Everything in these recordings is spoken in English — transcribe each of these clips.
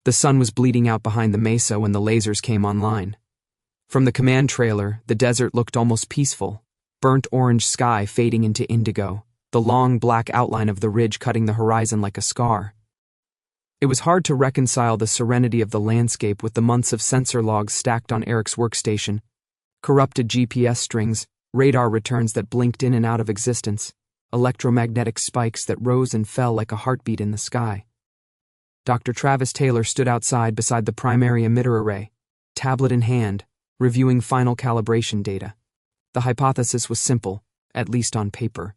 The sun was bleeding out behind the mesa when the lasers came online. From the command trailer, the desert looked almost peaceful, burnt orange sky fading into indigo, the long black outline of the ridge cutting the horizon like a scar. It was hard to reconcile the serenity of the landscape with the months of sensor logs stacked on Eric's workstation, corrupted GPS strings, radar returns that blinked in and out of existence, electromagnetic spikes that rose and fell like a heartbeat in the sky. Dr. Travis Taylor stood outside beside the primary emitter array, tablet in hand, reviewing final calibration data. The hypothesis was simple, at least on paper.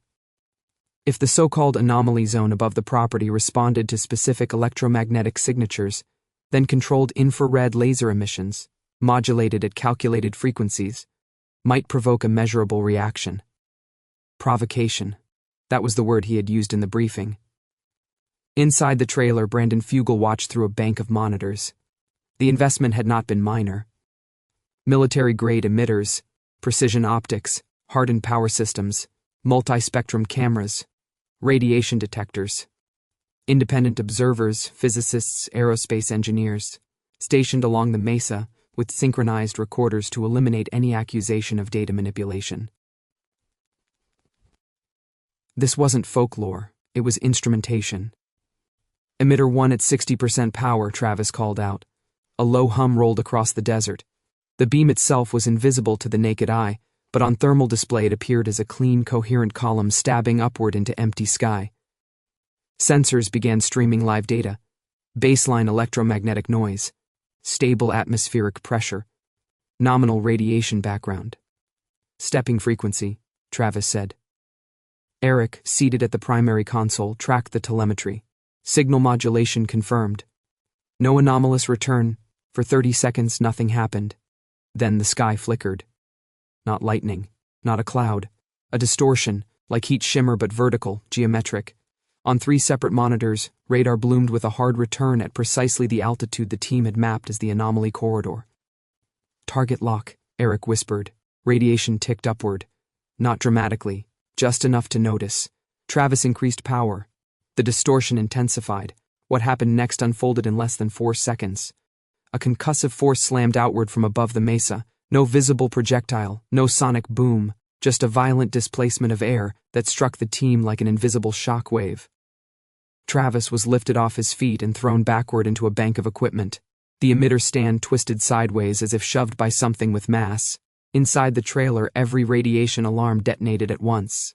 If the so-called anomaly zone above the property responded to specific electromagnetic signatures, then controlled infrared laser emissions, modulated at calculated frequencies, might provoke a measurable reaction. Provocation. That was the word he had used in the briefing. Inside the trailer, Brandon Fugal watched through a bank of monitors. The investment had not been minor. Military-grade emitters, precision optics, hardened power systems, multi-spectrum cameras, radiation detectors, independent observers, physicists, aerospace engineers, stationed along the mesa with synchronized recorders to eliminate any accusation of data manipulation. This wasn't folklore, it was instrumentation. Emitter 1 at 60% power, Travis called out. A low hum rolled across the desert. The beam itself was invisible to the naked eye, but on thermal display it appeared as a clean, coherent column stabbing upward into empty sky. Sensors began streaming live data. Baseline electromagnetic noise. Stable atmospheric pressure. Nominal radiation background. Stepping frequency, Travis said. Eric, seated at the primary console, tracked the telemetry. Signal modulation confirmed. No anomalous return. For 30 seconds, nothing happened. Then the sky flickered. Not lightning, not a cloud. A distortion, like heat shimmer but vertical, geometric. On 3 separate monitors, radar bloomed with a hard return at precisely the altitude the team had mapped as the Anomaly Corridor. Target lock, Eric whispered. Radiation ticked upward. Not dramatically, just enough to notice. Travis increased power. The distortion intensified. What happened next unfolded in less than 4 seconds. A concussive force slammed outward from above the mesa. No visible projectile, no sonic boom, just a violent displacement of air that struck the team like an invisible shock wave. Travis was lifted off his feet and thrown backward into a bank of equipment. The emitter stand twisted sideways as if shoved by something with mass. Inside the trailer, every radiation alarm detonated at once.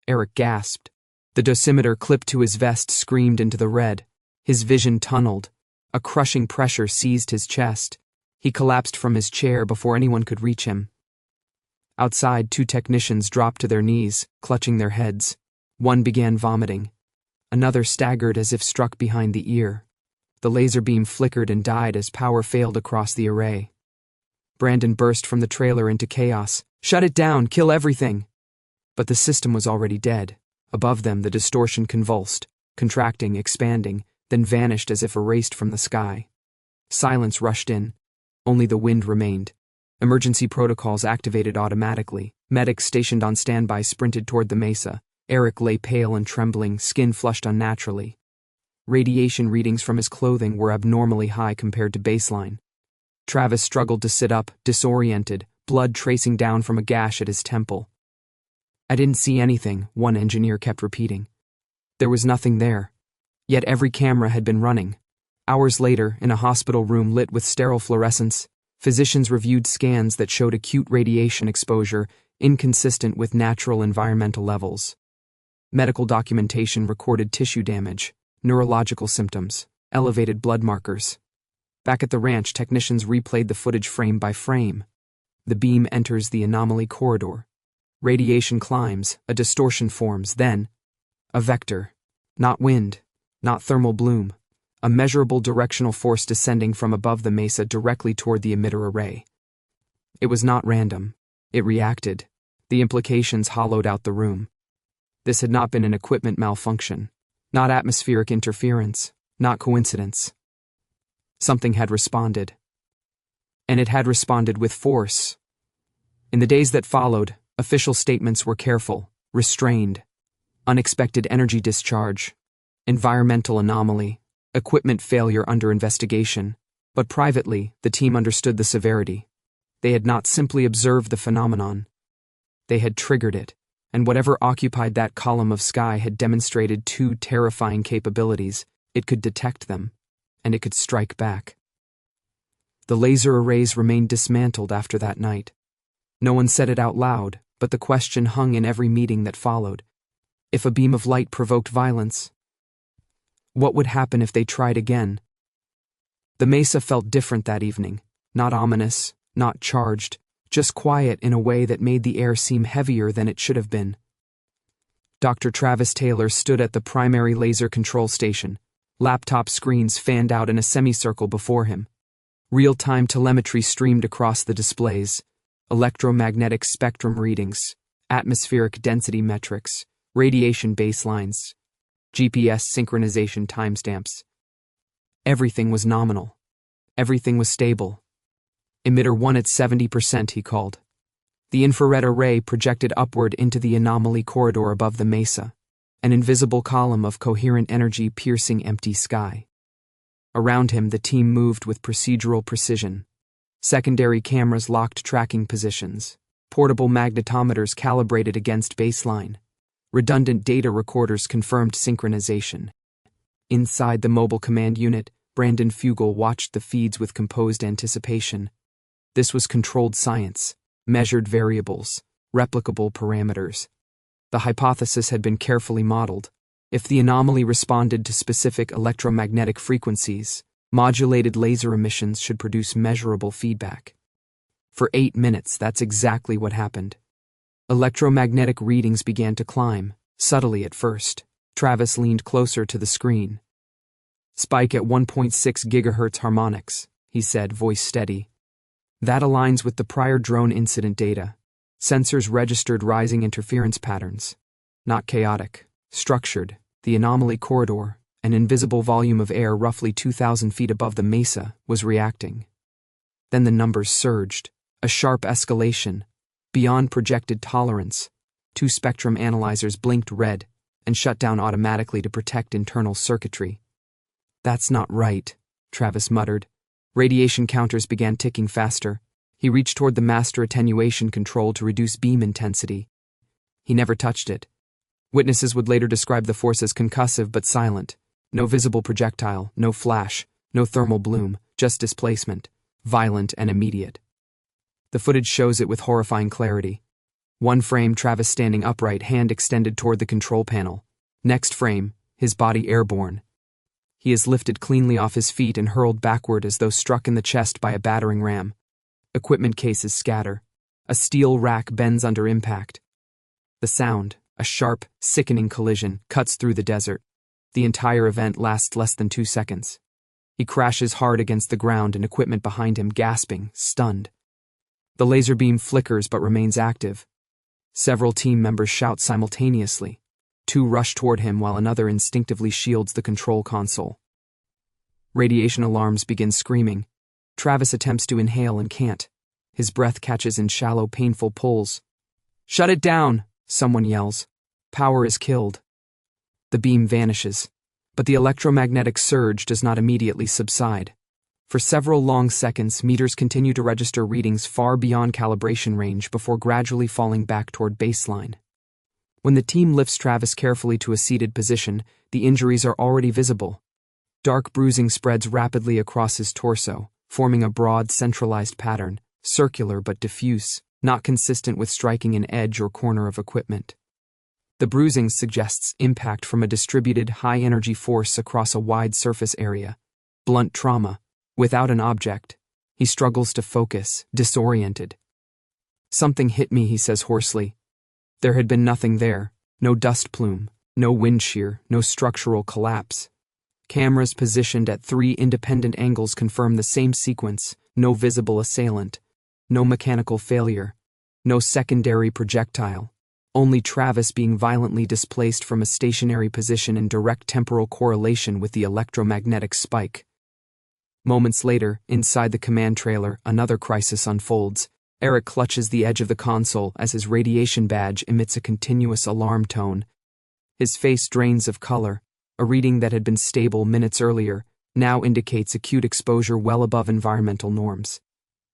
Eric gasped. The dosimeter clipped to his vest screamed into the red. His vision tunneled. A crushing pressure seized his chest. He collapsed from his chair before anyone could reach him. Outside, 2 technicians dropped to their knees, clutching their heads. One began vomiting. Another staggered as if struck behind the ear. The laser beam flickered and died as power failed across the array. Brandon burst from the trailer into chaos. Shut it down, kill everything! But the system was already dead. Above them, the distortion convulsed, contracting, expanding, then vanished as if erased from the sky. Silence rushed in. Only the wind remained. Emergency protocols activated automatically. Medics stationed on standby sprinted toward the mesa. Eric lay pale and trembling, skin flushed unnaturally. Radiation readings from his clothing were abnormally high compared to baseline. Travis struggled to sit up, disoriented, blood tracing down from a gash at his temple. I didn't see anything, one engineer kept repeating. There was nothing there. Yet every camera had been running. Hours later, in a hospital room lit with sterile fluorescence, physicians reviewed scans that showed acute radiation exposure inconsistent with natural environmental levels. Medical documentation recorded tissue damage, neurological symptoms, elevated blood markers. Back at the ranch, technicians replayed the footage frame by frame. The beam enters the Anomaly Corridor. Radiation climbs, a distortion forms, then a vector. Not wind, not thermal bloom. A measurable directional force descending from above the mesa directly toward the emitter array. It was not random. It reacted. The implications hollowed out the room. This had not been an equipment malfunction, not atmospheric interference, not coincidence. Something had responded. And it had responded with force. In the days that followed, official statements were careful, restrained. Unexpected energy discharge, environmental anomaly, Equipment failure under investigation. But privately, the team understood the severity. They had not simply observed the phenomenon. They had triggered it, and whatever occupied that column of sky had demonstrated two terrifying capabilities. It could detect them, and it could strike back. The laser arrays remained dismantled after that night. No one said it out loud, but the question hung in every meeting that followed. If a beam of light provoked violence, what would happen if they tried again? The Mesa felt different that evening, not ominous, not charged, just quiet in a way that made the air seem heavier than it should have been. Dr. Travis Taylor stood at the primary laser control station. Laptop screens fanned out in a semicircle before him. Real-time telemetry streamed across the displays. Electromagnetic spectrum readings, atmospheric density metrics, radiation baselines, GPS synchronization timestamps. Everything was nominal. Everything was stable. Emitter 1 at 70%, he called. The infrared array projected upward into the Anomaly Corridor above the Mesa, an invisible column of coherent energy piercing empty sky. Around him, the team moved with procedural precision. Secondary cameras locked tracking positions. Portable magnetometers calibrated against baseline. Redundant data recorders confirmed synchronization. Inside the mobile command unit, Brandon Fugal watched the feeds with composed anticipation. This was controlled science, measured variables, replicable parameters. The hypothesis had been carefully modeled. If the anomaly responded to specific electromagnetic frequencies, modulated laser emissions should produce measurable feedback. For 8 minutes, that's exactly what happened. Electromagnetic readings began to climb, subtly at first. Travis leaned closer to the screen. Spike at 1.6 gigahertz harmonics, he said, voice steady. That aligns with the prior drone incident data. Sensors registered rising interference patterns. Not chaotic, structured. The Anomaly Corridor, an invisible volume of air roughly 2,000 feet above the Mesa, was reacting. Then the numbers surged. A sharp escalation. Beyond projected tolerance. 2 spectrum analyzers blinked red and shut down automatically to protect internal circuitry. That's not right, Travis muttered. Radiation counters began ticking faster. He reached toward the master attenuation control to reduce beam intensity. He never touched it. Witnesses would later describe the force as concussive but silent. No visible projectile, no flash, no thermal bloom, just displacement, violent and immediate. The footage shows it with horrifying clarity. One frame, Travis standing upright, hand extended toward the control panel. Next frame, his body airborne. He is lifted cleanly off his feet and hurled backward as though struck in the chest by a battering ram. Equipment cases scatter. A steel rack bends under impact. The sound, a sharp, sickening collision, cuts through the desert. The entire event lasts less than 2 seconds. He crashes hard against the ground and equipment behind him, gasping, stunned. The laser beam flickers but remains active. Several team members shout simultaneously. 2 rush toward him while another instinctively shields the control console. Radiation alarms begin screaming. Travis attempts to inhale and can't. His breath catches in shallow, painful pulls. "Shut it down!" someone yells. Power is killed. The beam vanishes, but the electromagnetic surge does not immediately subside. For several long seconds, meters continue to register readings far beyond calibration range before gradually falling back toward baseline. When the team lifts Travis carefully to a seated position, the injuries are already visible. Dark bruising spreads rapidly across his torso, forming a broad, centralized pattern, circular but diffuse, not consistent with striking an edge or corner of equipment. The bruising suggests impact from a distributed, high-energy force across a wide surface area. Blunt trauma. Without an object, he struggles to focus, disoriented. "Something hit me," he says hoarsely. There had been nothing there. No dust plume, no wind shear, no structural collapse. Cameras positioned at 3 independent angles confirm the same sequence. No visible assailant. No mechanical failure. No secondary projectile. Only Travis being violently displaced from a stationary position in direct temporal correlation with the electromagnetic spike. Moments later, inside the command trailer, another crisis unfolds. Eric clutches the edge of the console as his radiation badge emits a continuous alarm tone. His face drains of color. A reading that had been stable minutes earlier now indicates acute exposure well above environmental norms.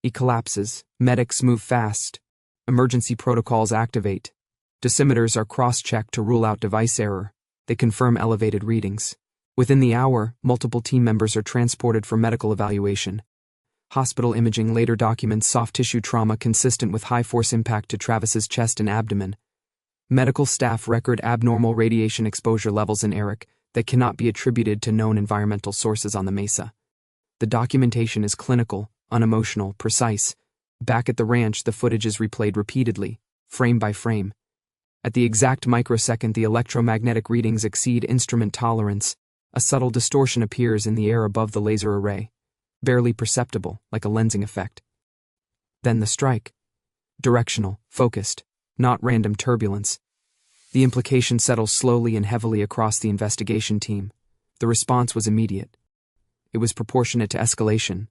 He collapses. Medics move fast. Emergency protocols activate. Dosimeters are cross-checked to rule out device error. They confirm elevated readings. Within the hour, multiple team members are transported for medical evaluation. Hospital imaging later documents soft tissue trauma consistent with high force impact to Travis's chest and abdomen. Medical staff record abnormal radiation exposure levels in Eric that cannot be attributed to known environmental sources on the Mesa. The documentation is clinical, unemotional, precise. Back at the ranch, the footage is replayed repeatedly, frame by frame. At the exact microsecond the electromagnetic readings exceed instrument tolerance, a subtle distortion appears in the air above the laser array, barely perceptible, like a lensing effect. Then the strike. Directional, focused, not random turbulence. The implication settles slowly and heavily across the investigation team. The response was immediate. It was proportionate to escalation.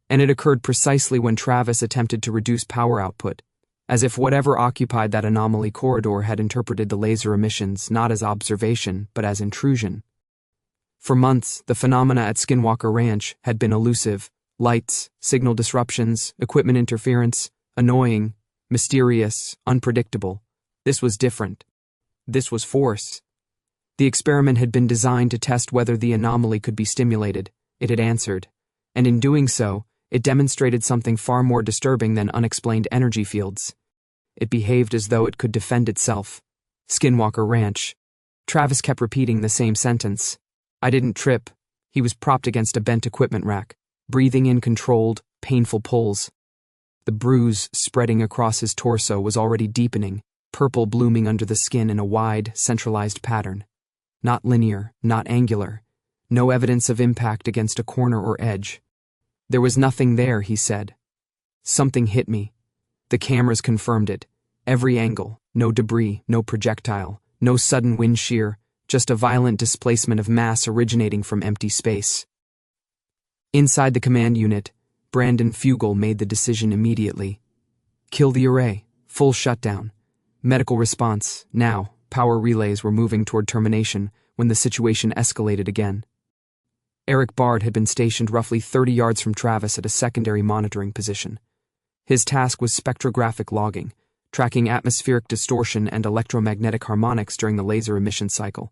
And it occurred precisely when Travis attempted to reduce power output, as if whatever occupied that anomaly corridor had interpreted the laser emissions not as observation but as intrusion. For months, the phenomena at Skinwalker Ranch had been elusive: lights, signal disruptions, equipment interference, annoying, mysterious, unpredictable. This was different. This was force. The experiment had been designed to test whether the anomaly could be stimulated. It had answered. And in doing so, it demonstrated something far more disturbing than unexplained energy fields. It behaved as though it could defend itself. Skinwalker Ranch. Travis kept repeating the same sentence. I didn't trip. He was propped against a bent equipment rack, breathing in controlled, painful pulls. The bruise spreading across his torso was already deepening, purple blooming under the skin in a wide, centralized pattern. Not linear, not angular. No evidence of impact against a corner or edge. There was nothing there, he said. Something hit me. The cameras confirmed it. Every angle, no debris, no projectile, no sudden wind shear, just a violent displacement of mass originating from empty space. Inside the command unit, Brandon Fugal made the decision immediately. Kill the array, full shutdown. Medical response, now. Power relays were moving toward termination when the situation escalated again. Eric Bard had been stationed roughly 30 yards from Travis at a secondary monitoring position. His task was spectrographic logging, tracking atmospheric distortion and electromagnetic harmonics during the laser emission cycle.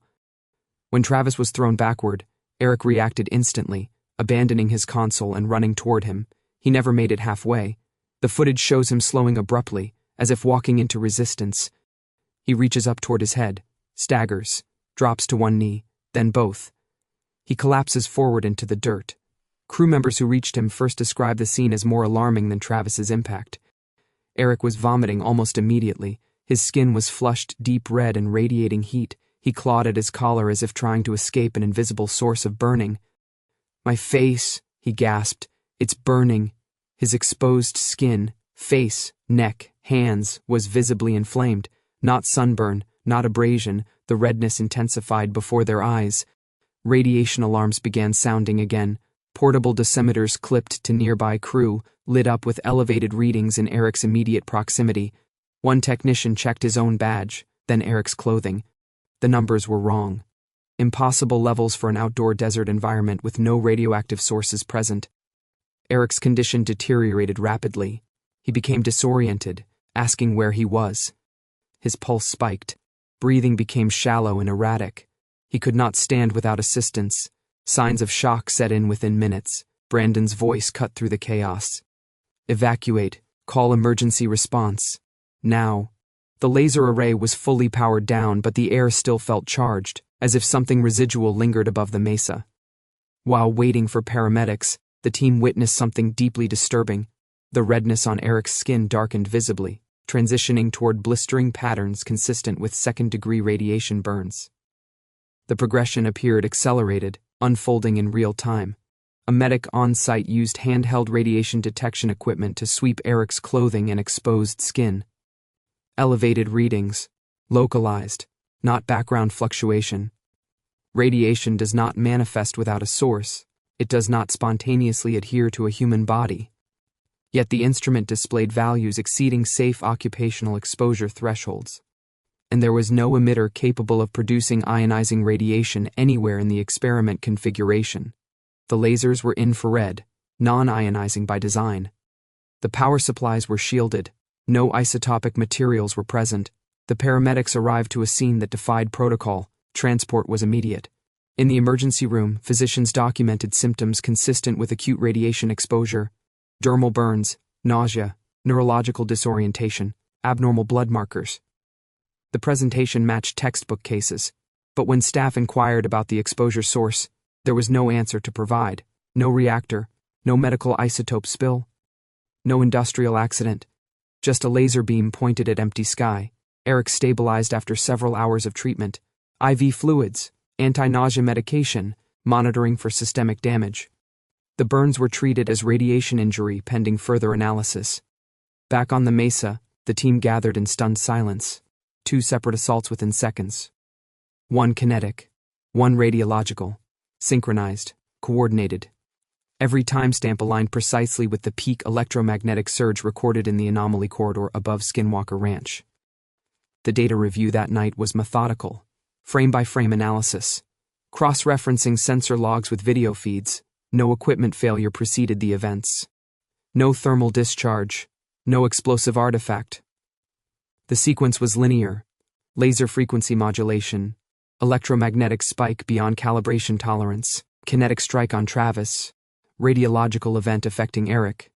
When Travis was thrown backward, Eric reacted instantly, abandoning his console and running toward him. He never made it halfway. The footage shows him slowing abruptly, as if walking into resistance. He reaches up toward his head, staggers, drops to one knee, then both. He collapses forward into the dirt. Crew members who reached him first described the scene as more alarming than Travis's impact. Eric was vomiting almost immediately. His skin was flushed deep red and radiating heat. He clawed at his collar as if trying to escape an invisible source of burning. My face, he gasped. It's burning. His exposed skin, face, neck, hands, was visibly inflamed. Not sunburn, not abrasion, the redness intensified before their eyes. Radiation alarms began sounding again. Portable dosimeters clipped to nearby crew, lit up with elevated readings in Eric's immediate proximity. One technician checked his own badge, then Eric's clothing. The numbers were wrong. Impossible levels for an outdoor desert environment with no radioactive sources present. Eric's condition deteriorated rapidly. He became disoriented, asking where he was. His pulse spiked. Breathing became shallow and erratic. He could not stand without assistance. Signs of shock set in within minutes. Brandon's voice cut through the chaos. Evacuate. Call emergency response. Now. The laser array was fully powered down, but the air still felt charged, as if something residual lingered above the mesa. While waiting for paramedics, the team witnessed something deeply disturbing. The redness on Eric's skin darkened visibly, transitioning toward blistering patterns consistent with second-degree radiation burns. The progression appeared accelerated, unfolding in real time. A medic on-site used handheld radiation detection equipment to sweep Eric's clothing and exposed skin. Elevated readings. Localized, not background fluctuation. Radiation does not manifest without a source. It does not spontaneously adhere to a human body. Yet the instrument displayed values exceeding safe occupational exposure thresholds. and there was no emitter capable of producing ionizing radiation anywhere in the experiment configuration. The lasers were infrared, non-ionizing by design. The power supplies were shielded. No isotopic materials were present. The paramedics arrived to a scene that defied protocol. Transport was immediate. In the emergency room, physicians documented symptoms consistent with acute radiation exposure: dermal burns, nausea, neurological disorientation, abnormal blood markers. The presentation matched textbook cases, but when staff inquired about the exposure source, there was no answer to provide. No reactor, no medical isotope spill, no industrial accident, just a laser beam pointed at empty sky. Eric stabilized after several hours of treatment, IV fluids, anti-nausea medication, monitoring for systemic damage. The burns were treated as radiation injury pending further analysis. Back on the Mesa, the team gathered in stunned silence. 2 separate assaults within seconds. One kinetic, one radiological, synchronized, coordinated. Every timestamp aligned precisely with the peak electromagnetic surge recorded in the Anomaly Corridor above Skinwalker Ranch. The data review that night was methodical, frame-by-frame analysis, cross-referencing sensor logs with video feeds. No equipment failure preceded the events. No thermal discharge, no explosive artifact. The sequence was linear: laser frequency modulation, electromagnetic spike beyond calibration tolerance, kinetic strike on Travis, radiological event affecting Eric.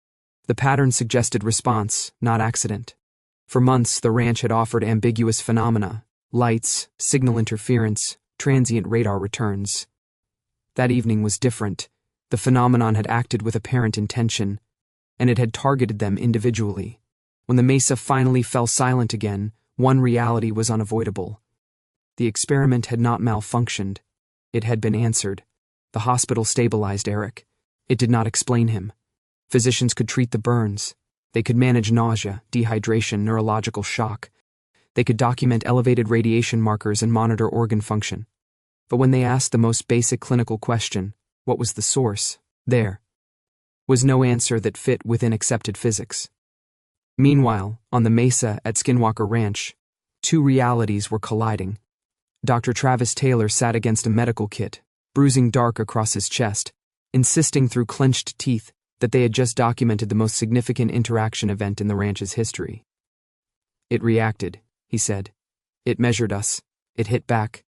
The pattern suggested response, not accident. For months, the ranch had offered ambiguous phenomena: lights, signal interference, transient radar returns. That evening was different. The phenomenon had acted with apparent intention, and it had targeted them individually. When the Mesa finally fell silent again, one reality was unavoidable. The experiment had not malfunctioned. It had been answered. The hospital stabilized Eric. It did not explain him. Physicians could treat the burns. They could manage nausea, dehydration, neurological shock. They could document elevated radiation markers and monitor organ function. But when they asked the most basic clinical question, what was the source, there was no answer that fit within accepted physics. Meanwhile, on the Mesa at Skinwalker Ranch, 2 realities were colliding. Dr. Travis Taylor sat against a medical kit, bruising dark across his chest, insisting through clenched teeth that they had just documented the most significant interaction event in the ranch's history. "It reacted," he said. "It measured us. It hit back."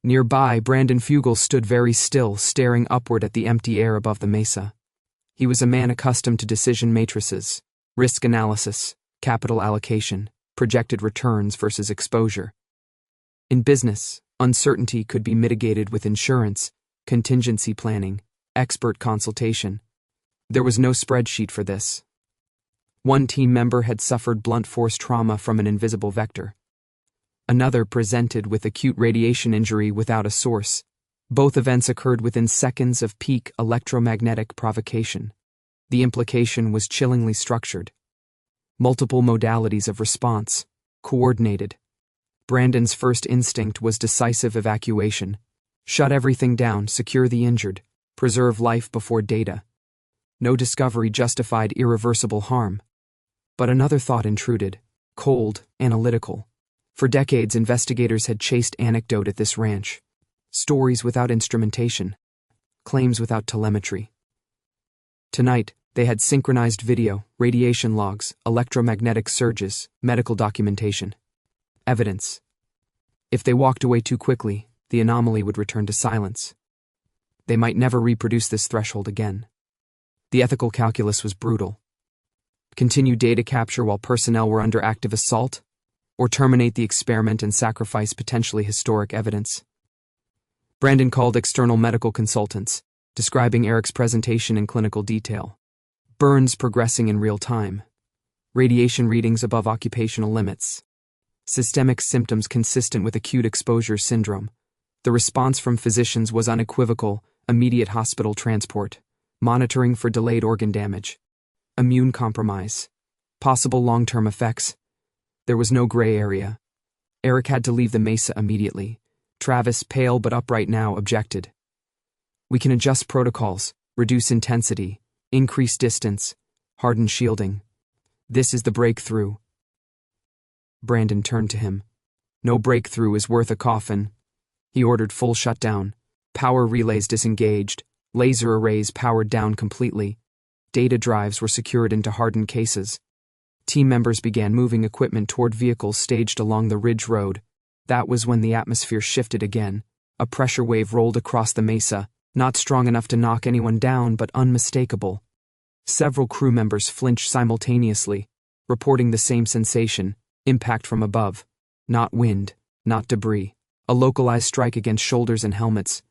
Nearby, Brandon Fugal stood very still, staring upward at the empty air above the Mesa. He was a man accustomed to decision matrices, risk analysis, capital allocation, projected returns versus exposure. In business, uncertainty could be mitigated with insurance, contingency planning, expert consultation. There was no spreadsheet for this. One team member had suffered blunt force trauma from an invisible vector. Another presented with acute radiation injury without a source. Both events occurred within seconds of peak electromagnetic provocation. The implication was chillingly structured. Multiple modalities of response, coordinated. Brandon's first instinct was decisive evacuation. Shut everything down, secure the injured, preserve life before data. No discovery justified irreversible harm. But another thought intruded, cold, analytical. For decades, investigators had chased anecdote at this ranch. Stories without instrumentation. Claims without telemetry. Tonight, they had synchronized video, radiation logs, electromagnetic surges, medical documentation. Evidence. If they walked away too quickly, the anomaly would return to silence. They might never reproduce this threshold again. The ethical calculus was brutal. Continue data capture while personnel were under active assault, or terminate the experiment and sacrifice potentially historic evidence. Brandon called external medical consultants, describing Eric's presentation in clinical detail. Burns progressing in real time. Radiation readings above occupational limits. Systemic symptoms consistent with acute exposure syndrome. The response from physicians was unequivocal: immediate hospital transport, monitoring for delayed organ damage, immune compromise, possible long-term effects. There was no gray area. Eric had to leave the Mesa immediately. Travis, pale but upright now, objected. "We can adjust protocols, reduce intensity, increase distance, harden shielding. This is the breakthrough." Brandon turned to him. No breakthrough is worth a coffin. He ordered full shutdown. Power relays disengaged. Laser arrays powered down completely. Data drives were secured into hardened cases. Team members began moving equipment toward vehicles staged along the ridge road. That was when the atmosphere shifted again. A pressure wave rolled across the mesa, not strong enough to knock anyone down, but unmistakable. Several crew members flinched simultaneously, reporting the same sensation: impact from above. Not wind, not debris. A localized strike against shoulders and helmets.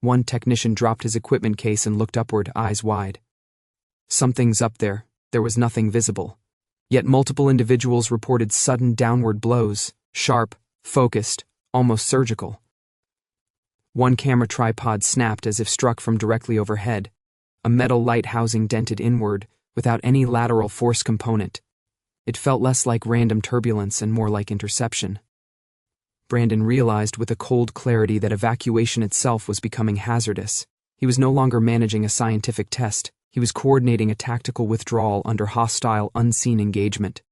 One technician dropped his equipment case and looked upward, eyes wide. Something's up there. There was nothing visible. Yet multiple individuals reported sudden downward blows, sharp, focused, almost surgical. One camera tripod snapped as if struck from directly overhead. A metal light housing dented inward, without any lateral force component. It felt less like random turbulence and more like interception. Brandon realized with a cold clarity that evacuation itself was becoming hazardous. He was no longer managing a scientific test. He was coordinating a tactical withdrawal under hostile, unseen engagement.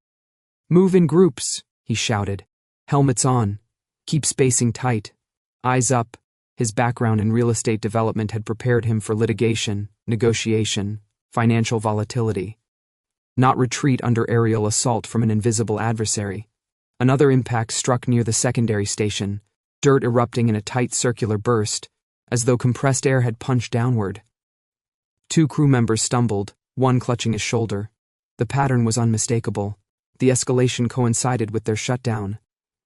"Move in groups," he shouted. "Helmets on. Keep spacing tight. Eyes up." His background in real estate development had prepared him for litigation, negotiation, financial volatility. Not retreat under aerial assault from an invisible adversary. Another impact struck near the secondary station, dirt erupting in a tight circular burst, as though compressed air had punched downward. Two crew members stumbled, one clutching his shoulder. The pattern was unmistakable. The escalation coincided with their shutdown.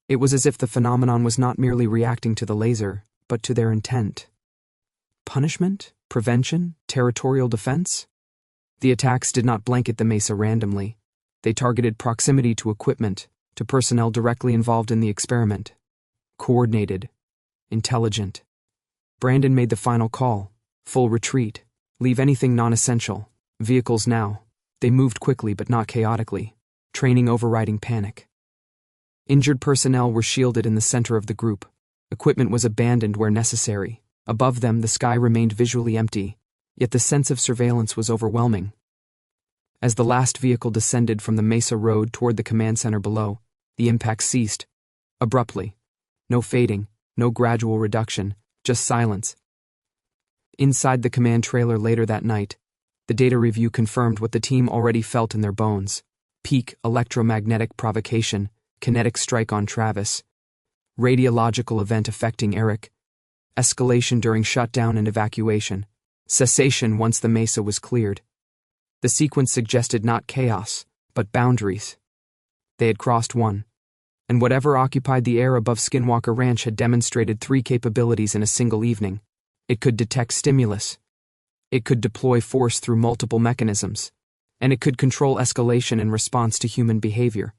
It was as if the phenomenon was not merely reacting to the laser, but to their intent. Punishment? Prevention? Territorial defense? The attacks did not blanket the mesa randomly. They targeted proximity to equipment, to personnel directly involved in the experiment. Coordinated. Intelligent. Brandon made the final call. Full retreat. Leave anything non-essential. Vehicles now. They moved quickly but not chaotically. Training overriding panic. Injured personnel were shielded in the center of the group. Equipment was abandoned where necessary. Above them, the sky remained visually empty, yet the sense of surveillance was overwhelming. As the last vehicle descended from the Mesa road toward the command center below, the impact ceased. Abruptly. No fading, no gradual reduction, just silence. Inside the command trailer later that night, the data review confirmed what the team already felt in their bones. Peak electromagnetic provocation, kinetic strike on Travis. Radiological event affecting Eric. Escalation during shutdown and evacuation. Cessation once the Mesa was cleared. The sequence suggested not chaos, but boundaries. They had crossed one. And whatever occupied the air above Skinwalker Ranch had demonstrated three capabilities in a single evening. It could detect stimulus. It could deploy force through multiple mechanisms. And it could control escalation in response to human behavior.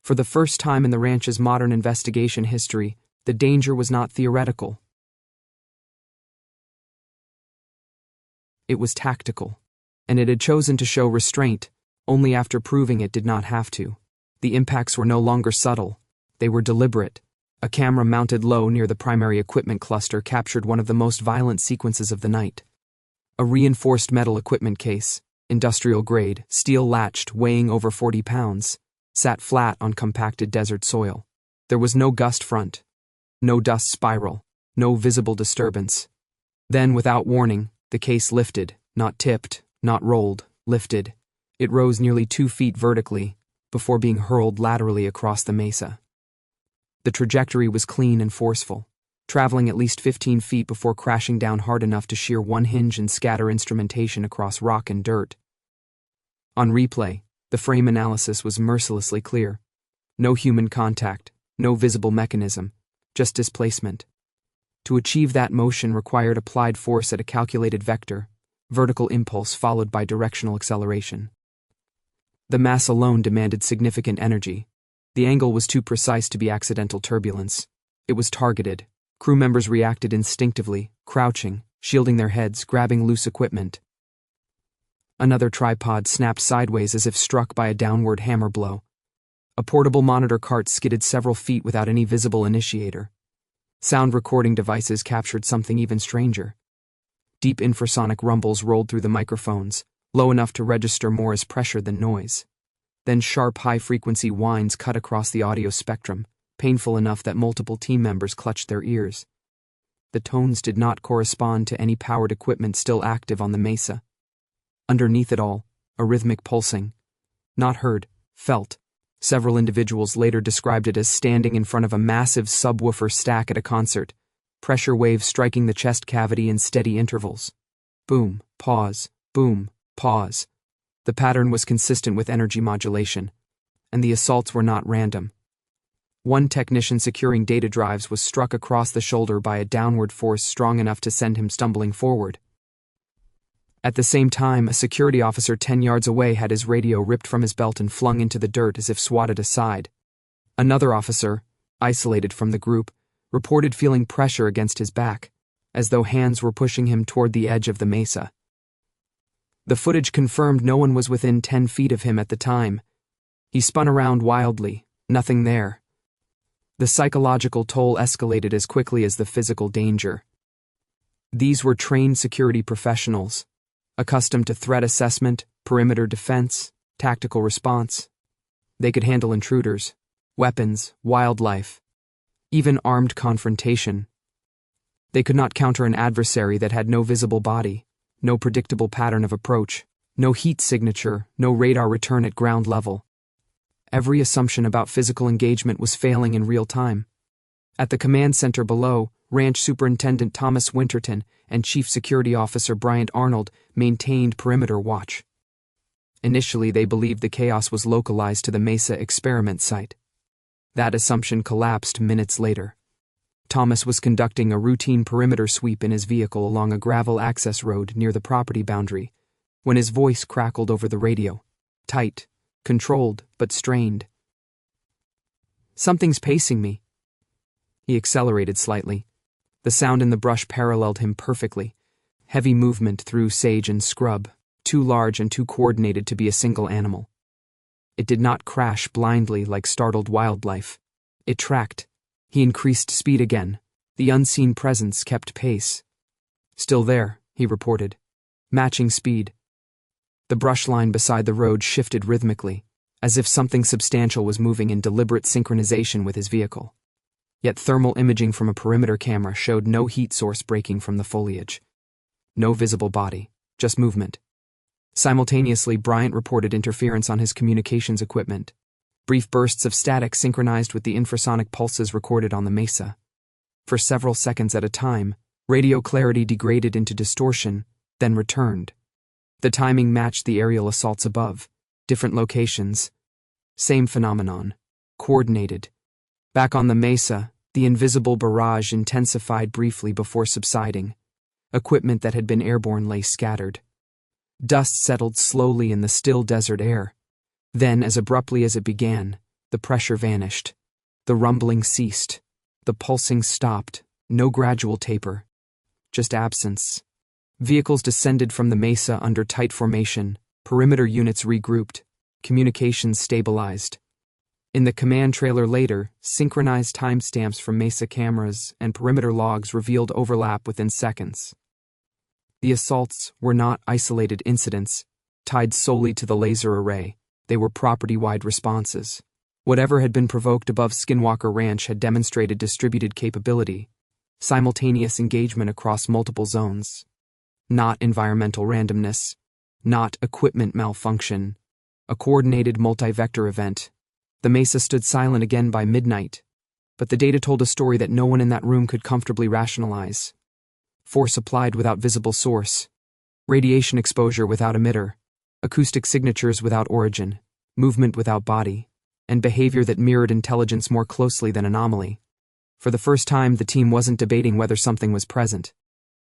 For the first time in the ranch's modern investigation history, the danger was not theoretical. It was tactical. And it had chosen to show restraint, only after proving it did not have to. The impacts were no longer subtle. They were deliberate. A camera mounted low near the primary equipment cluster captured one of the most violent sequences of the night. A reinforced metal equipment case, industrial grade, steel latched, weighing over 40 pounds, sat flat on compacted desert soil. There was no gust front, no dust spiral, no visible disturbance. Then, without warning, the case lifted, not tipped, not rolled, lifted. It rose nearly 2 feet vertically, before being hurled laterally across the mesa. The trajectory was clean and forceful, traveling at least 15 feet before crashing down hard enough to shear one hinge and scatter instrumentation across rock and dirt. On replay, the frame analysis was mercilessly clear. No human contact, no visible mechanism, just displacement. To achieve that motion required applied force at a calculated vector, vertical impulse followed by directional acceleration. The mass alone demanded significant energy. The angle was too precise to be accidental turbulence. It was targeted. Crew members reacted instinctively, crouching, shielding their heads, grabbing loose equipment. Another tripod snapped sideways as if struck by a downward hammer blow. A portable monitor cart skidded several feet without any visible initiator. Sound recording devices captured something even stranger. Deep infrasonic rumbles rolled through the microphones, low enough to register more as pressure than noise. Then sharp high-frequency whines cut across the audio spectrum, painful enough that multiple team members clutched their ears. The tones did not correspond to any powered equipment still active on the Mesa. Underneath it all, a rhythmic pulsing. Not heard, felt. Several individuals later described it as standing in front of a massive subwoofer stack at a concert, pressure waves striking the chest cavity in steady intervals. Boom, pause, boom, pause. The pattern was consistent with energy modulation, and the assaults were not random. One technician securing data drives was struck across the shoulder by a downward force strong enough to send him stumbling forward. At the same time, a security officer 10 yards away had his radio ripped from his belt and flung into the dirt as if swatted aside. Another officer, isolated from the group, reported feeling pressure against his back, as though hands were pushing him toward the edge of the Mesa. The footage confirmed no one was within 10 feet of him at the time. He spun around wildly, nothing there. The psychological toll escalated as quickly as the physical danger. These were trained security professionals, accustomed to threat assessment, perimeter defense, tactical response. They could handle intruders, weapons, wildlife, even armed confrontation. They could not counter an adversary that had no visible body, no predictable pattern of approach, no heat signature, no radar return at ground level. Every assumption about physical engagement was failing in real time. At the command center below, Ranch Superintendent Thomas Winterton and Chief Security Officer Bryant Arnold maintained perimeter watch. Initially, they believed the chaos was localized to the Mesa experiment site. That assumption collapsed minutes later. Thomas was conducting a routine perimeter sweep in his vehicle along a gravel access road near the property boundary, when his voice crackled over the radio. Tight, controlled, but strained. "Something's pacing me." He accelerated slightly. The sound in the brush paralleled him perfectly. Heavy movement through sage and scrub, too large and too coordinated to be a single animal. It did not crash blindly like startled wildlife. It tracked. He increased speed again. The unseen presence kept pace. "Still there," he reported. Matching speed. The brush line beside the road shifted rhythmically, as if something substantial was moving in deliberate synchronization with his vehicle. Yet thermal imaging from a perimeter camera showed no heat source breaking from the foliage. No visible body, just movement. Simultaneously, Bryant reported interference on his communications equipment. Brief bursts of static synchronized with the infrasonic pulses recorded on the Mesa. For several seconds at a time, radio clarity degraded into distortion, then returned. The timing matched the aerial assaults above. Different locations. Same phenomenon. Coordinated. Back on the Mesa, the invisible barrage intensified briefly before subsiding. Equipment that had been airborne lay scattered. Dust settled slowly in the still desert air. Then, as abruptly as it began, the pressure vanished. The rumbling ceased. The pulsing stopped. No gradual taper. Just absence. Vehicles descended from the Mesa under tight formation. Perimeter units regrouped. Communications stabilized. In the command trailer later, synchronized timestamps from Mesa cameras and perimeter logs revealed overlap within seconds. The assaults were not isolated incidents, tied solely to the laser array. They were property-wide responses. Whatever had been provoked above Skinwalker Ranch had demonstrated distributed capability, simultaneous engagement across multiple zones. Not environmental randomness, not equipment malfunction, a coordinated multi-vector event. The Mesa stood silent again by midnight, but the data told a story that no one in that room could comfortably rationalize. Force applied without visible source, radiation exposure without emitter, acoustic signatures without origin, movement without body, and behavior that mirrored intelligence more closely than anomaly. For the first time, the team wasn't debating whether something was present.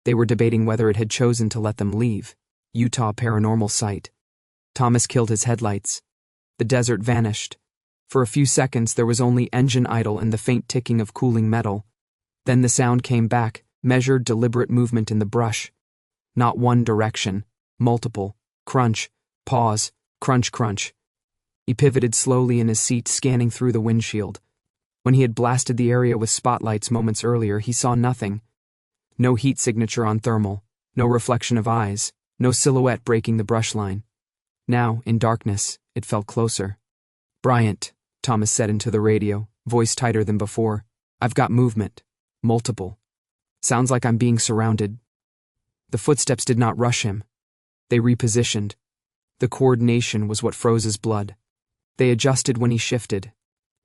They were debating whether it had chosen to let them leave. Utah Paranormal Site. Thomas killed his headlights. The desert vanished. For a few seconds, there was only engine idle and the faint ticking of cooling metal. Then the sound came back, measured, deliberate movement in the brush. Not one direction, multiple. Crunch, pause, crunch, crunch. He pivoted slowly in his seat, scanning through the windshield. When he had blasted the area with spotlights moments earlier, he saw nothing. No heat signature on thermal, no reflection of eyes, no silhouette breaking the brush line. Now, in darkness, it felt closer. "Bryant," Thomas said into the radio, voice tighter than before. "I've got movement. Multiple. Sounds like I'm being surrounded." The footsteps did not rush him. They repositioned. The coordination was what froze his blood. They adjusted when he shifted.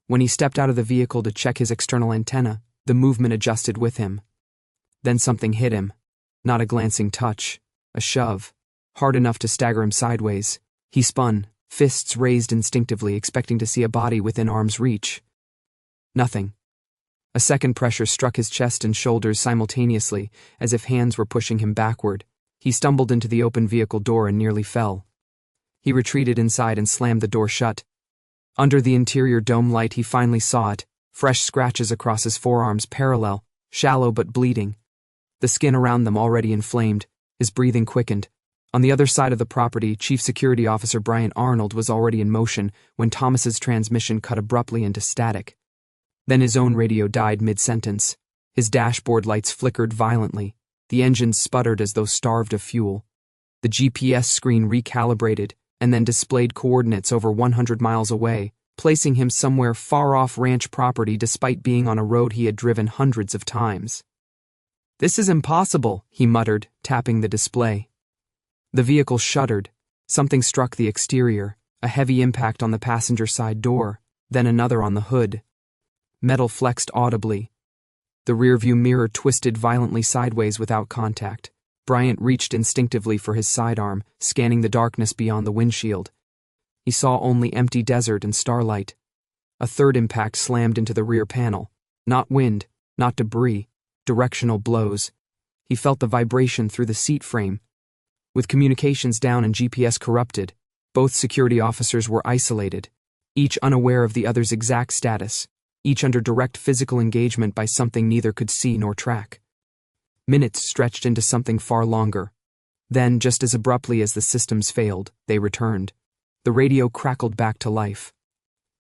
When he stepped out of the vehicle to check his external antenna, the movement adjusted with him. Then something hit him. Not a glancing touch. A shove. Hard enough to stagger him sideways. He spun, fists raised instinctively, expecting to see a body within arm's reach. Nothing. A second pressure struck his chest and shoulders simultaneously, as if hands were pushing him backward. He stumbled into the open vehicle door and nearly fell. He retreated inside and slammed the door shut. Under the interior dome light he finally saw it, fresh scratches across his forearms parallel, shallow but bleeding. The skin around them already inflamed, his breathing quickened. On the other side of the property, Chief Security Officer Bryant Arnold was already in motion when Thomas's transmission cut abruptly into static. Then his own radio died mid-sentence. His dashboard lights flickered violently. The engines sputtered as though starved of fuel. The GPS screen recalibrated and then displayed coordinates over 100 miles away, placing him somewhere far off ranch property despite being on a road he had driven hundreds of times. "This is impossible," he muttered, tapping the display. The vehicle shuddered. Something struck the exterior, a heavy impact on the passenger side door, then another on the hood. Metal flexed audibly. The rearview mirror twisted violently sideways without contact. Bryant reached instinctively for his sidearm, scanning the darkness beyond the windshield. He saw only empty desert and starlight. A third impact slammed into the rear panel. Not wind, not debris, directional blows. He felt the vibration through the seat frame. With communications down and GPS corrupted, both security officers were isolated, each unaware of the other's exact status, each under direct physical engagement by something neither could see nor track. Minutes stretched into something far longer. Then, just as abruptly as the systems failed, they returned. The radio crackled back to life.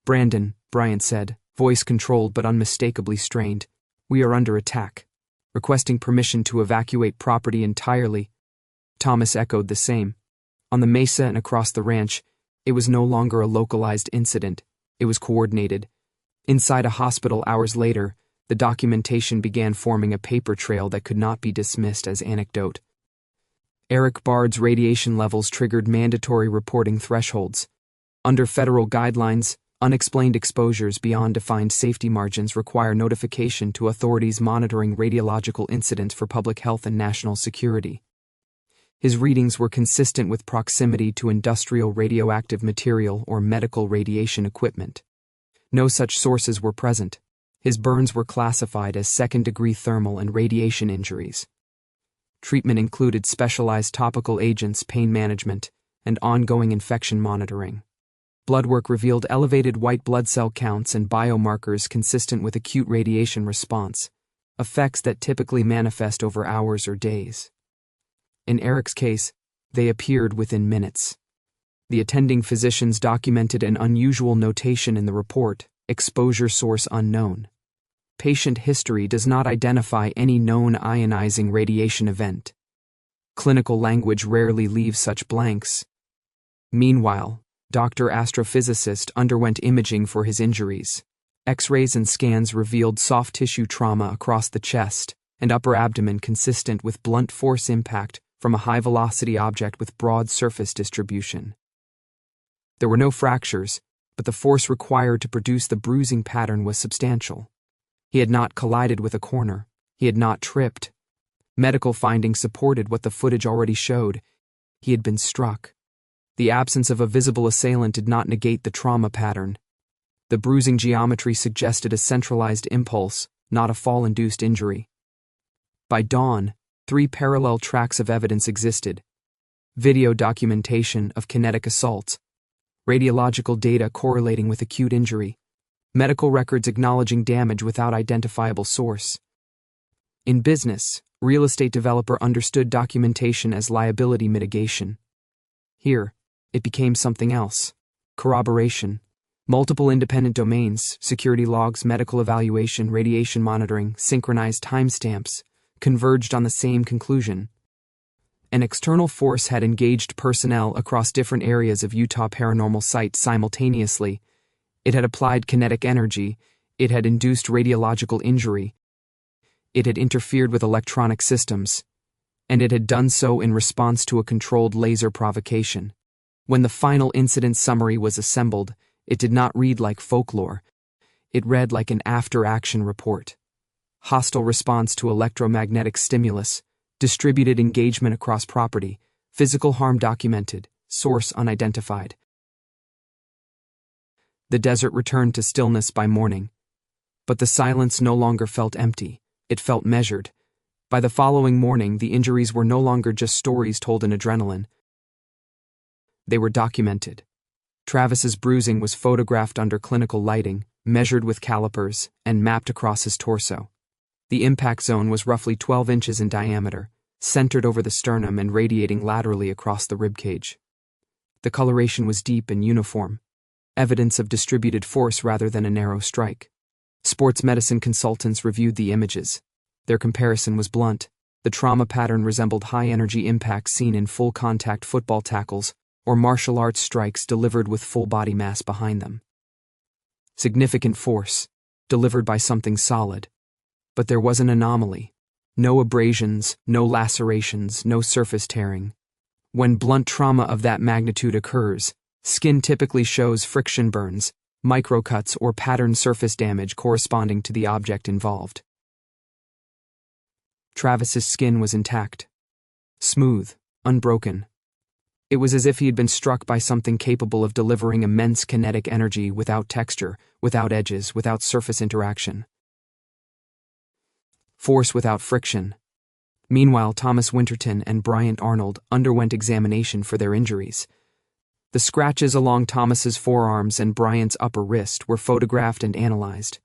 "Brandon," Bryant said, voice controlled but unmistakably strained, "we are under attack. Requesting permission to evacuate property entirely." Thomas echoed the same. On the Mesa and across the ranch, it was no longer a localized incident. It was coordinated. Inside a hospital hours later, the documentation began forming a paper trail that could not be dismissed as anecdote. Eric Bard's radiation levels triggered mandatory reporting thresholds. Under federal guidelines, unexplained exposures beyond defined safety margins require notification to authorities monitoring radiological incidents for public health and national security. His readings were consistent with proximity to industrial radioactive material or medical radiation equipment. No such sources were present. His burns were classified as second-degree thermal and radiation injuries. Treatment included specialized topical agents, pain management, and ongoing infection monitoring. Blood work revealed elevated white blood cell counts and biomarkers consistent with acute radiation response, effects that typically manifest over hours or days. In Eric's case, they appeared within minutes. The attending physicians documented an unusual notation in the report, exposure source unknown. Patient history does not identify any known ionizing radiation event. Clinical language rarely leaves such blanks. Meanwhile, Dr. Astrophysicist underwent imaging for his injuries. X-rays and scans revealed soft tissue trauma across the chest and upper abdomen consistent with blunt force impact from a high-velocity object with broad surface distribution. There were no fractures, but the force required to produce the bruising pattern was substantial. He had not collided with a corner. He had not tripped. Medical findings supported what the footage already showed. He had been struck. The absence of a visible assailant did not negate the trauma pattern. The bruising geometry suggested a centralized impulse, not a fall-induced injury. By dawn, 3 parallel tracks of evidence existed. Video documentation of kinetic assaults, radiological data correlating with acute injury, medical records acknowledging damage without identifiable source. In business, real estate developer understood documentation as liability mitigation. Here, it became something else. Corroboration. Multiple independent domains, security logs, medical evaluation, radiation monitoring, synchronized timestamps, converged on the same conclusion. An external force had engaged personnel across different areas of Utah paranormal sites simultaneously, It had applied kinetic energy, it had induced radiological injury, it had interfered with electronic systems, and it had done so in response to a controlled laser provocation. When the final incident summary was assembled, it did not read like folklore. It read like an after-action report. Hostile response to electromagnetic stimulus, distributed engagement across property, physical harm documented, source unidentified. The desert returned to stillness by morning. But the silence no longer felt empty, it felt measured. By the following morning, the injuries were no longer just stories told in adrenaline. They were documented. Travis's bruising was photographed under clinical lighting, measured with calipers, and mapped across his torso. The impact zone was roughly 12 inches in diameter, centered over the sternum and radiating laterally across the ribcage. The coloration was deep and uniform, evidence of distributed force rather than a narrow strike. Sports medicine consultants reviewed the images. Their comparison was blunt. The trauma pattern resembled high-energy impacts seen in full-contact football tackles or martial arts strikes delivered with full body mass behind them. Significant force, delivered by something solid. But there was an anomaly. No abrasions, no lacerations, no surface tearing. When blunt trauma of that magnitude occurs, skin typically shows friction burns, microcuts, or patterned surface damage corresponding to the object involved. Travis's skin was intact. Smooth, unbroken. It was as if he had been struck by something capable of delivering immense kinetic energy without texture, without edges, without surface interaction. Force without friction. Meanwhile, Thomas Winterton and Bryant Arnold underwent examination for their injuries. The scratches along Thomas's forearms and Bryant's upper wrist were photographed and analyzed.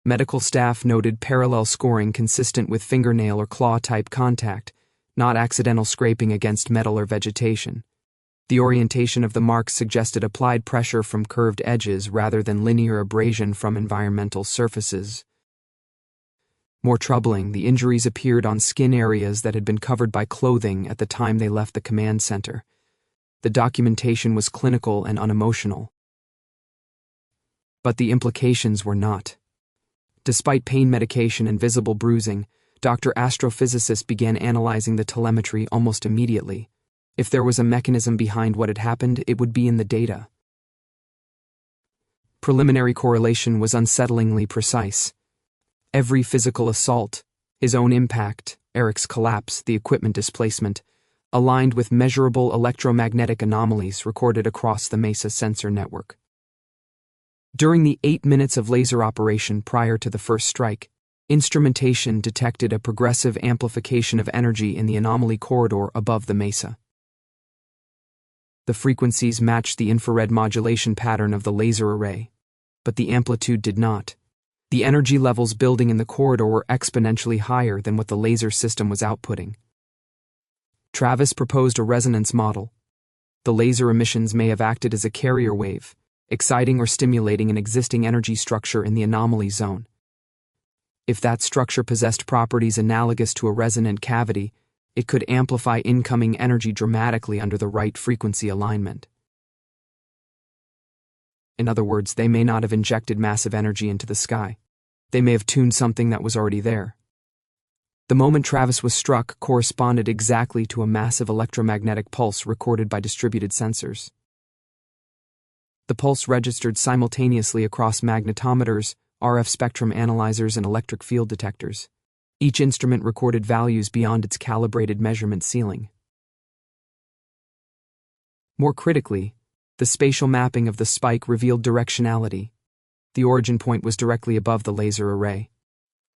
Medical staff noted parallel scoring consistent with fingernail or claw-type contact, not accidental scraping against metal or vegetation. The orientation of the marks suggested applied pressure from curved edges rather than linear abrasion from environmental surfaces. More troubling, the injuries appeared on skin areas that had been covered by clothing at the time they left the command center. The documentation was clinical and unemotional. But the implications were not. Despite pain medication and visible bruising, Dr. Astrophysicist began analyzing the telemetry almost immediately. If there was a mechanism behind what had happened, it would be in the data. Preliminary correlation was unsettlingly precise. Every physical assault, his own impact, Eric's collapse, the equipment displacement, aligned with measurable electromagnetic anomalies recorded across the Mesa sensor network. During the 8 minutes of laser operation prior to the first strike, instrumentation detected a progressive amplification of energy in the Anomaly Corridor above the Mesa. The frequencies matched the infrared modulation pattern of the laser array, but the amplitude did not. The energy levels building in the corridor were exponentially higher than what the laser system was outputting. Travis proposed a resonance model. The laser emissions may have acted as a carrier wave, exciting or stimulating an existing energy structure in the anomaly zone. If that structure possessed properties analogous to a resonant cavity, it could amplify incoming energy dramatically under the right frequency alignment. In other words, they may not have injected massive energy into the sky. They may have tuned something that was already there. The moment Travis was struck corresponded exactly to a massive electromagnetic pulse recorded by distributed sensors. The pulse registered simultaneously across magnetometers, RF spectrum analyzers, and electric field detectors. Each instrument recorded values beyond its calibrated measurement ceiling. More critically, the spatial mapping of the spike revealed directionality. The origin point was directly above the laser array.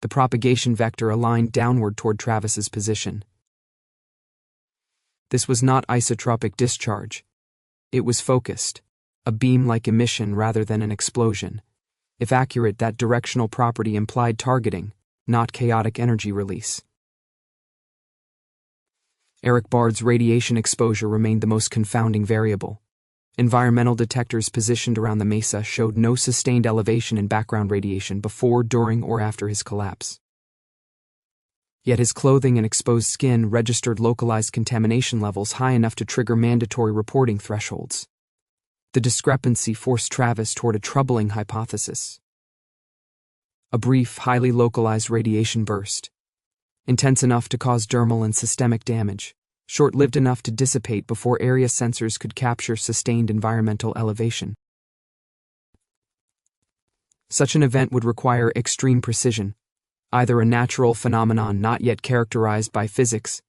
The propagation vector aligned downward toward Travis's position. This was not isotropic discharge. It was focused, a beam-like emission rather than an explosion. If accurate, that directional property implied targeting, not chaotic energy release. Eric Bard's radiation exposure remained the most confounding variable. Environmental detectors positioned around the Mesa showed no sustained elevation in background radiation before, during, or after his collapse. Yet his clothing and exposed skin registered localized contamination levels high enough to trigger mandatory reporting thresholds. The discrepancy forced Travis toward a troubling hypothesis. A brief, highly localized radiation burst, intense enough to cause dermal and systemic damage, short-lived enough to dissipate before area sensors could capture sustained environmental elevation. Such an event would require extreme precision, either a natural phenomenon not yet characterized by physics,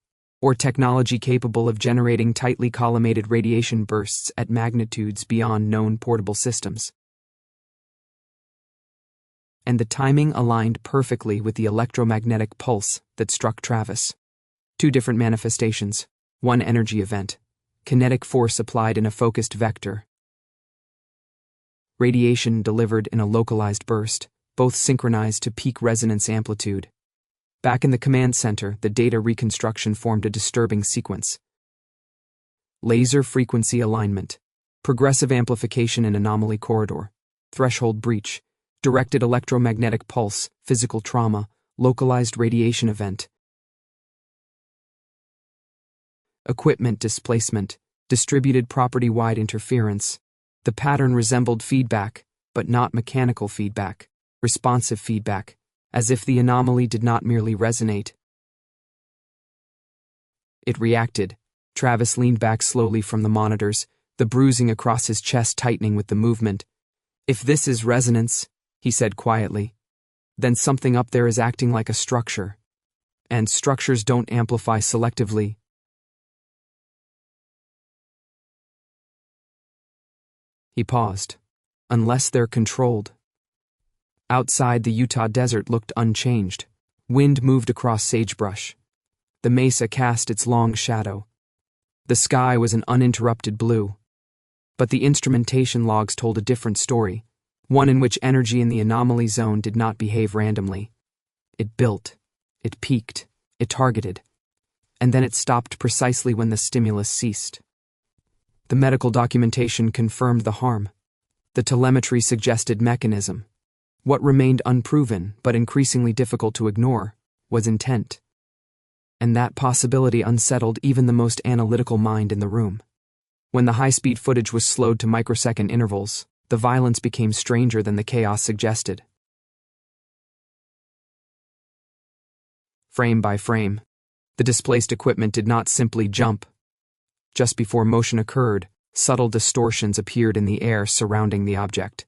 or technology capable of generating tightly collimated radiation bursts at magnitudes beyond known portable systems. And the timing aligned perfectly with the electromagnetic pulse that struck Travis. Two different manifestations, one energy event, kinetic force applied in a focused vector. Radiation delivered in a localized burst, both synchronized to peak resonance amplitude. Back in the command center, the data reconstruction formed a disturbing sequence. Laser frequency alignment, progressive amplification in Anomaly Corridor, threshold breach, directed electromagnetic pulse, physical trauma, localized radiation event. Equipment displacement, distributed property-wide interference. The pattern resembled feedback, but not mechanical feedback, responsive feedback, as if the anomaly did not merely resonate. It reacted. Travis leaned back slowly from the monitors, the bruising across his chest tightening with the movement. "If this is resonance," he said quietly, "then something up there is acting like a structure. And structures don't amplify selectively." He paused. "Unless they're controlled." Outside, the Utah desert looked unchanged. Wind moved across sagebrush. The Mesa cast its long shadow. The sky was an uninterrupted blue. But the instrumentation logs told a different story, one in which energy in the anomaly zone did not behave randomly. It built, it peaked, it targeted, and then it stopped precisely when the stimulus ceased. The medical documentation confirmed the harm. The telemetry suggested mechanism. What remained unproven, but increasingly difficult to ignore, was intent. And that possibility unsettled even the most analytical mind in the room. When the high-speed footage was slowed to microsecond intervals, the violence became stranger than the chaos suggested. Frame by frame, the displaced equipment did not simply jump. Just before motion occurred, subtle distortions appeared in the air surrounding the object.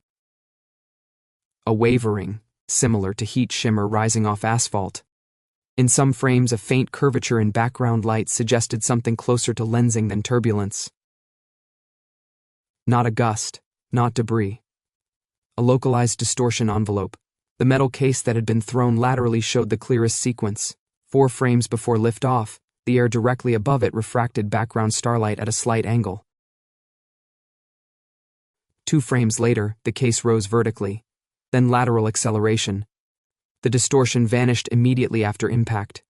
A wavering, similar to heat shimmer rising off asphalt. In some frames, a faint curvature in background light suggested something closer to lensing than turbulence. Not a gust, not debris. A localized distortion envelope. The metal case that had been thrown laterally showed the clearest sequence. 4 frames before liftoff, the air directly above it refracted background starlight at a slight angle. 2 frames later, the case rose vertically, then lateral acceleration. The distortion vanished immediately after impact.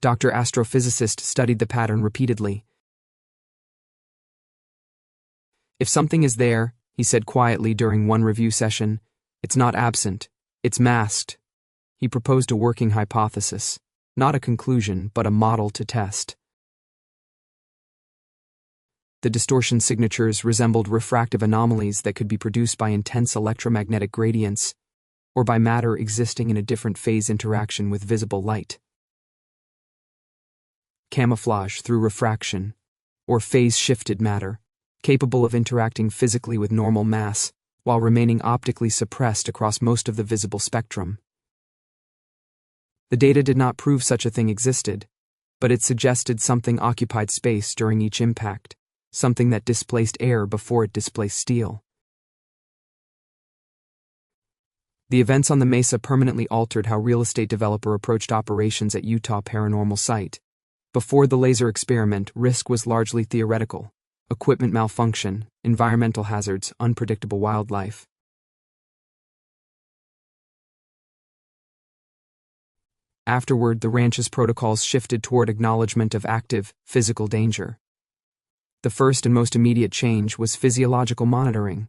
Dr. Astrophysicist studied the pattern repeatedly. "If something is there," he said quietly during one review session, "it's not absent, it's masked." He proposed a working hypothesis, not a conclusion, but a model to test. The distortion signatures resembled refractive anomalies that could be produced by intense electromagnetic gradients, or by matter existing in a different phase interaction with visible light. Camouflage through refraction, or phase-shifted matter, capable of interacting physically with normal mass, while remaining optically suppressed across most of the visible spectrum. The data did not prove such a thing existed, but it suggested something occupied space during each impact, something that displaced air before it displaced steel. The events on the Mesa permanently altered how real estate developer approached operations at Utah Paranormal site. Before the laser experiment, risk was largely theoretical. Equipment malfunction, environmental hazards, unpredictable wildlife. Afterward, the ranch's protocols shifted toward acknowledgement of active, physical danger. The first and most immediate change was physiological monitoring.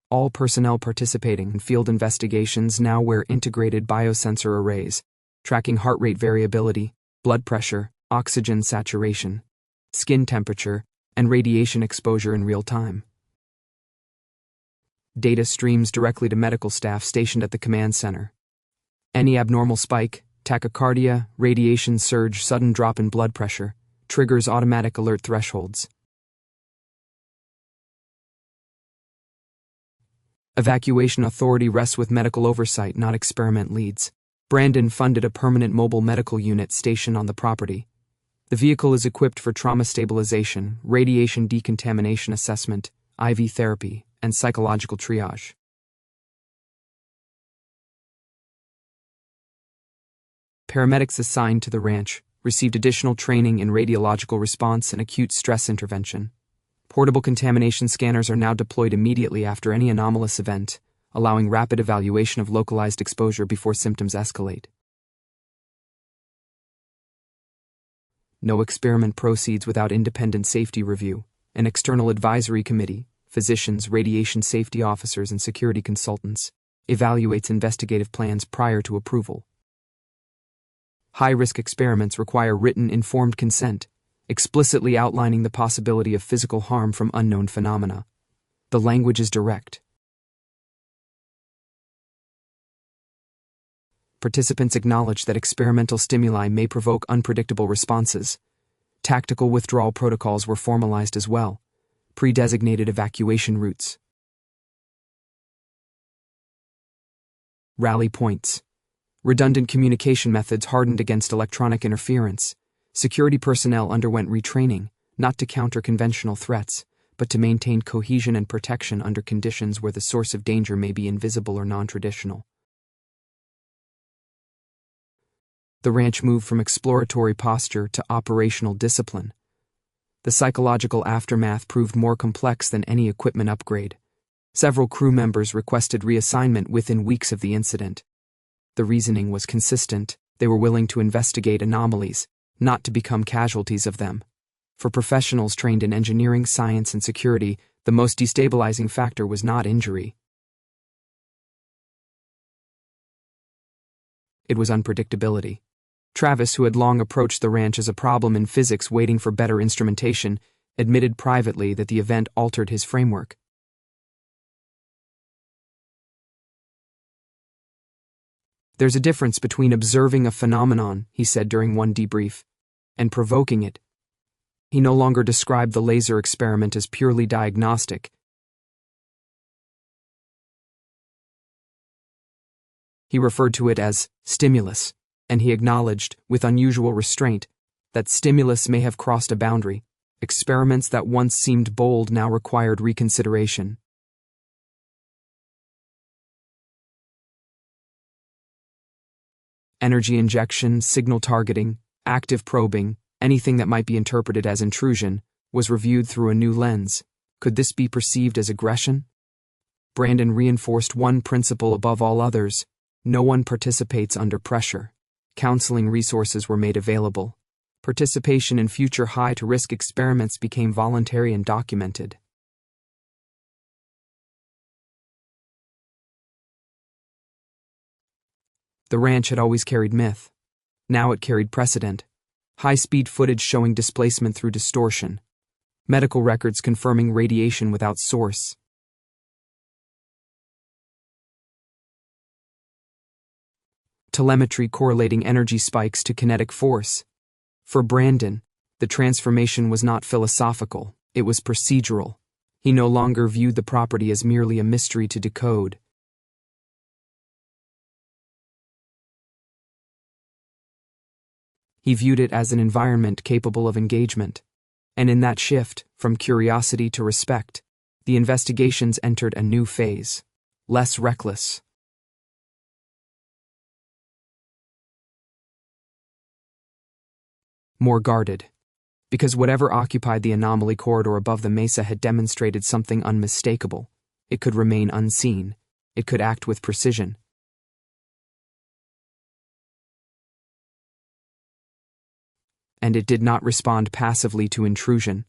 All personnel participating in field investigations now wear integrated biosensor arrays, tracking heart rate variability, blood pressure, oxygen saturation, skin temperature, and radiation exposure in real time. Data streams directly to medical staff stationed at the command center. Any abnormal spike, tachycardia, radiation surge, sudden drop in blood pressure, triggers automatic alert thresholds. Evacuation authority rests with medical oversight, not experiment leads. Brandon funded a permanent mobile medical unit stationed on the property. The vehicle is equipped for trauma stabilization, radiation decontamination assessment, IV therapy, and psychological triage. Paramedics assigned to the ranch received additional training in radiological response and acute stress intervention. Portable contamination scanners are now deployed immediately after any anomalous event, allowing rapid evaluation of localized exposure before symptoms escalate. No experiment proceeds without independent safety review. An external advisory committee, physicians, radiation safety officers, and security consultants, evaluates investigative plans prior to approval. High-risk experiments require written, informed consent, explicitly outlining the possibility of physical harm from unknown phenomena. The language is direct. Participants acknowledge that experimental stimuli may provoke unpredictable responses. Tactical withdrawal protocols were formalized as well. Pre-designated evacuation routes. Rally points. Redundant communication methods hardened against electronic interference. Security personnel underwent retraining, not to counter conventional threats, but to maintain cohesion and protection under conditions where the source of danger may be invisible or non-traditional. The ranch moved from exploratory posture to operational discipline. The psychological aftermath proved more complex than any equipment upgrade. Several crew members requested reassignment within weeks of the incident. The reasoning was consistent. They were willing to investigate anomalies, not to become casualties of them. For professionals trained in engineering, science, and security, the most destabilizing factor was not injury. It was unpredictability. Travis, who had long approached the ranch as a problem in physics waiting for better instrumentation, admitted privately that the event altered his framework. "There's a difference between observing a phenomenon," he said during one debrief, "and provoking it." He no longer described the laser experiment as purely diagnostic. He referred to it as stimulus, and he acknowledged, with unusual restraint, that stimulus may have crossed a boundary. Experiments that once seemed bold now required reconsideration. Energy injection, signal targeting, active probing, anything that might be interpreted as intrusion, was reviewed through a new lens. Could this be perceived as aggression? Brandon reinforced one principle above all others: no one participates under pressure. Counseling resources were made available. Participation in future high-to-risk experiments became voluntary and documented. The ranch had always carried myth. Now it carried precedent. High-speed footage showing displacement through distortion. Medical records confirming radiation without source. Telemetry correlating energy spikes to kinetic force. For Brandon, the transformation was not philosophical, it was procedural. He no longer viewed the property as merely a mystery to decode. He viewed it as an environment capable of engagement. And in that shift, from curiosity to respect, the investigations entered a new phase. Less reckless. More guarded. Because whatever occupied the Anomaly Corridor above the Mesa had demonstrated something unmistakable. It could remain unseen. It could act with precision. And it did not respond passively to intrusion.